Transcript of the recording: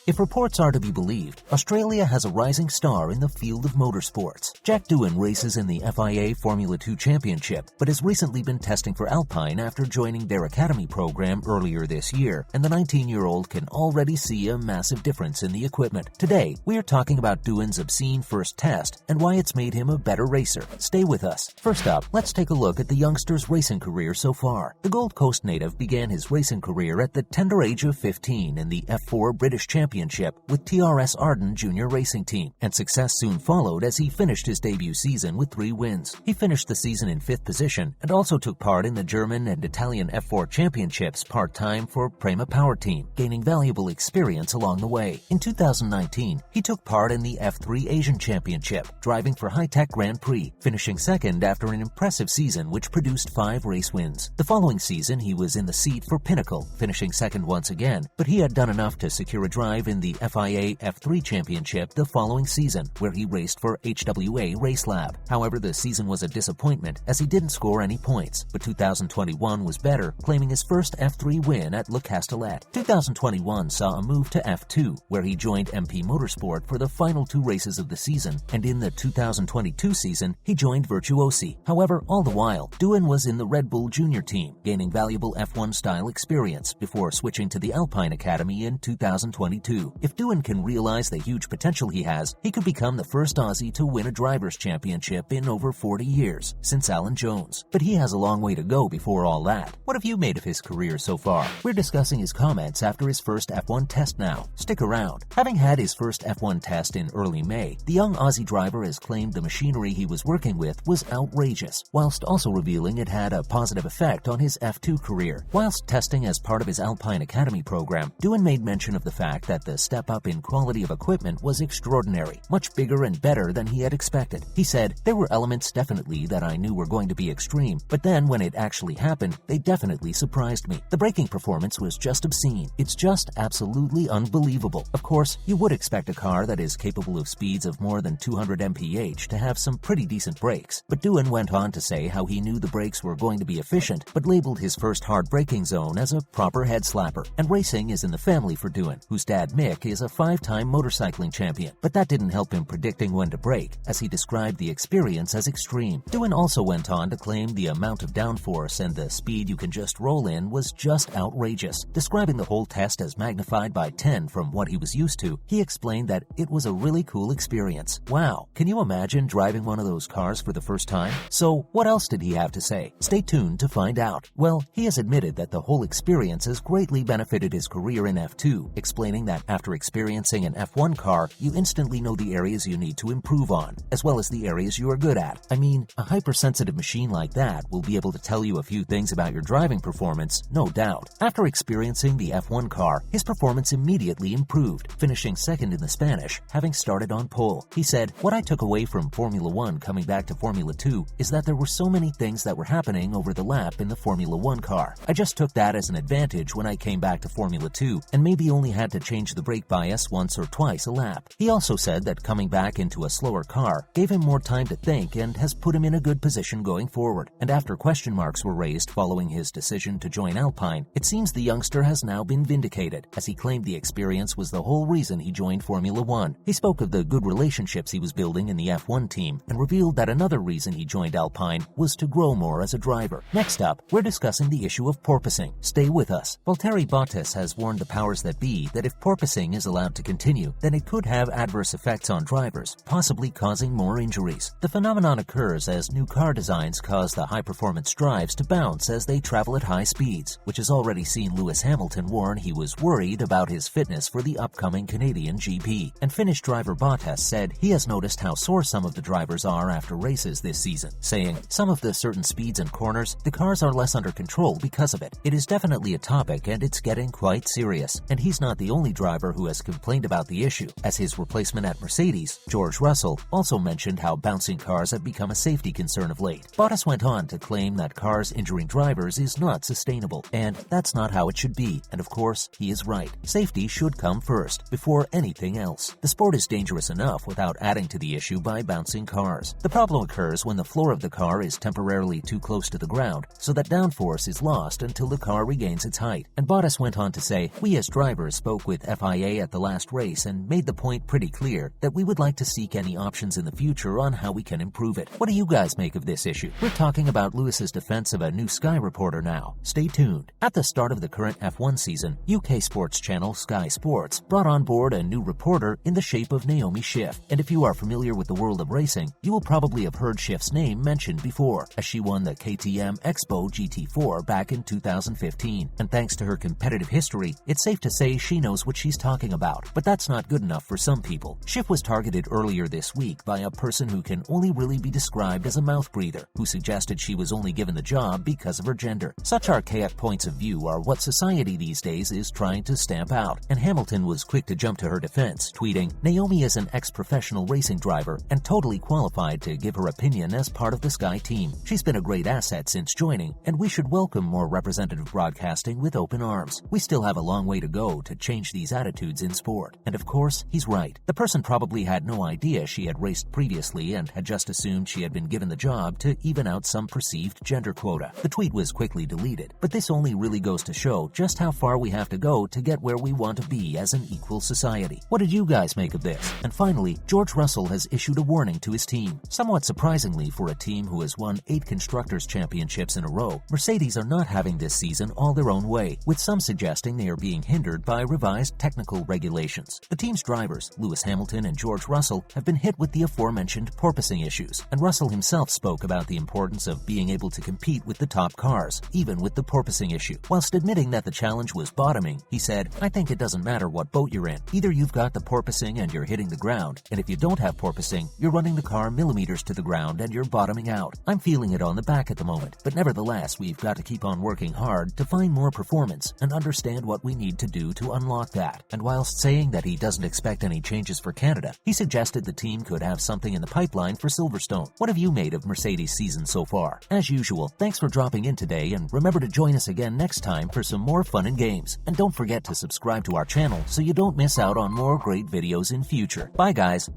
If reports are to be believed, Australia has a rising star in the field of motorsports. Jack Doohan races in the FIA Formula 2 Championship, but has recently been testing for Alpine after joining their Academy program earlier this year, and the 19-year-old can already see a massive difference in the equipment. Today, we are talking about Doohan's obscene first test and why it's made him a better racer. Stay with us. First up, let's take a look at the youngster's racing career so far. The Gold Coast native began his racing career at the tender age of 15 in the F4 British Championship with TRS Arden Junior Racing Team, and success soon followed as he finished his debut season with 3 wins. He finished the season in 5th position and also took part in the German and Italian F4 Championships part-time for Prema Power Team, gaining valuable experience along the way. In 2019, he took part in the F3 Asian Championship, driving for High Tech Grand Prix, finishing second after an impressive season which produced 5 race wins. The following season, he was in the seat for Pinnacle, finishing second once again, but he had done enough to secure a drive in the FIA F3 Championship the following season, where he raced for HWA Race Lab. However, the season was a disappointment as he didn't score any points, but 2021 was better, claiming his first F3 win at Le Castellet. 2021 saw a move to F2, where he joined MP Motorsport for the final 2 races of the season, and in the 2022 season, he joined Virtuosi. However, all the while, Doohan was in the Red Bull Junior team, gaining valuable F1-style experience before switching to the Alpine Academy in 2022. If Doohan can realize the huge potential he has, he could become the first Aussie to win a driver's championship in over 40 years, since Alan Jones. But he has a long way to go before all that. What have you made of his career so far? We're discussing his comments after his first F1 test now. Stick around. Having had his first F1 test in early May, the young Aussie driver has claimed the machinery he was working with was outrageous, whilst also revealing it had a positive effect on his F2 career. Whilst testing as part of his Alpine Academy program, Doohan made mention of the fact that the step up in quality of equipment was extraordinary, much bigger and better than he had expected. He said, "There were elements definitely that I knew were going to be extreme, but then when it actually happened, they definitely surprised me. The braking performance was just obscene. It's just absolutely unbelievable." Of course, you would expect a car that is capable of speeds of more than 200 mph to have some pretty decent brakes, but Doohan went on to say how he knew the brakes were going to be efficient, but labeled his first hard braking zone as a proper head slapper. And racing is in the family for Doohan, whose dad Mick is a 5-time motorcycling champion, but that didn't help him predicting when to brake, as he described the experience as extreme. Doohan also went on to claim the amount of downforce and the speed you can just roll in was just outrageous. Describing the whole test as magnified by 10 from what he was used to, he explained that it was a really cool experience. Wow, can you imagine driving one of those cars for the first time? So, what else did he have to say? Stay tuned to find out. Well, he has admitted that the whole experience has greatly benefited his career in F2, explaining that after experiencing an F1 car, you instantly know the areas you need to improve on, as well as the areas you are good at. I mean, a hypersensitive machine like that will be able to tell you a few things about your driving performance, no doubt. After experiencing the F1 car, his performance immediately improved, finishing second in the Spanish, having started on pole. He said, "What I took away from Formula 1 coming back to Formula 2 is that there were so many things that were happening over the lap in the Formula 1 car. I just took that as an advantage when I came back to Formula 2 and maybe only had to change the brake bias once or twice a lap." He also said that coming back into a slower car gave him more time to think and has put him in a good position going forward. And after question marks were raised following his decision to join Alpine, it seems the youngster has now been vindicated, as he claimed the experience was the whole reason he joined Formula 1. He spoke of the good relationships he was building in the F1 team and revealed that another reason he joined Alpine was to grow more as a driver. Next up, we're discussing the issue of porpoising. Stay with us. Valtteri Bottas has warned the powers that be that if porpoising is allowed to continue, then it could have adverse effects on drivers, possibly causing more injuries. The phenomenon occurs as new car designs cause the high-performance drives to bounce as they travel at high speeds, which has already seen Lewis Hamilton warn he was worried about his fitness for the upcoming Canadian GP. And Finnish driver Bottas said he has noticed how sore some of the drivers are after races this season, saying, "Some of the certain speeds and corners, the cars are less under control because of it. It is definitely a topic and it's getting quite serious." And he's not the only driver who has complained about the issue, as his replacement at Mercedes, George Russell, also mentioned how bouncing cars have become a safety concern of late. Bottas went on to claim that cars injuring drivers is not sustainable, and that's not how it should be, and of course, he is right. Safety should come first, before anything else. The sport is dangerous enough without adding to the issue by bouncing cars. The problem occurs when the floor of the car is temporarily too close to the ground, so that downforce is lost until the car regains its height. And Bottas went on to say, "We as drivers spoke with FIA at the last race and made the point pretty clear that we would like to seek any options in the future on how we can improve it. What do you guys make of this issue? We're talking about Lewis's defense of a new Sky reporter now. Stay tuned. At the start of the current F1 season, UK sports channel Sky Sports brought on board a new reporter in the shape of Naomi Schiff. And if you are familiar with the world of racing, you will probably have heard Schiff's name mentioned before, as she won the KTM Expo GT4 back in 2015. And thanks to her competitive history, it's safe to say she knows what she's talking about. But that's not good enough for some people. Schiff was targeted earlier this week by a person who can only really be described as a mouth breather, who suggested she was only given the job because of her gender. Such archaic points of view are what society these days is trying to stamp out, and Hamilton was quick to jump to her defense, tweeting, "Naomi is an ex-professional racing driver and totally qualified to give her opinion as part of the Sky team. She's been a great asset since joining, and we should welcome more representative broadcasting with open arms. We still have a long way to go to change these attitudes in sport." And of course, he's right. The person probably had no idea she had raced previously and had just assumed she had been given the job to even out some perceived gender quota. The tweet was quickly deleted, but this only really goes to show just how far we have to go to get where we want to be as an equal society. What did you guys make of this? And finally, George Russell has issued a warning to his team. Somewhat surprisingly for a team who has won 8 Constructors' Championships in a row, Mercedes are not having this season all their own way, with some suggesting they are being hindered by revised technical regulations. The team's drivers, Lewis Hamilton and George Russell, have been hit with the aforementioned porpoising issues, and Russell himself spoke about the importance of being able to compete with the top cars, even with the porpoising issue. Whilst admitting that the challenge was bottoming, he said, "I think it doesn't matter what boat you're in. Either you've got the porpoising and you're hitting the ground, and if you don't have porpoising, you're running the car millimeters to the ground and you're bottoming out. I'm feeling it on the back at the moment, but nevertheless, we've got to keep on working hard to find more performance and understand what we need to do to unlock that." And whilst saying that he doesn't expect any changes for Canada, he suggested the team could have something in the pipeline for Silverstone. What have you made of Mercedes' season so far? As usual, thanks for dropping in today, and remember to join us again next time for some more fun and games. And don't forget to subscribe to our channel so you don't miss out on more great videos in future. Bye guys!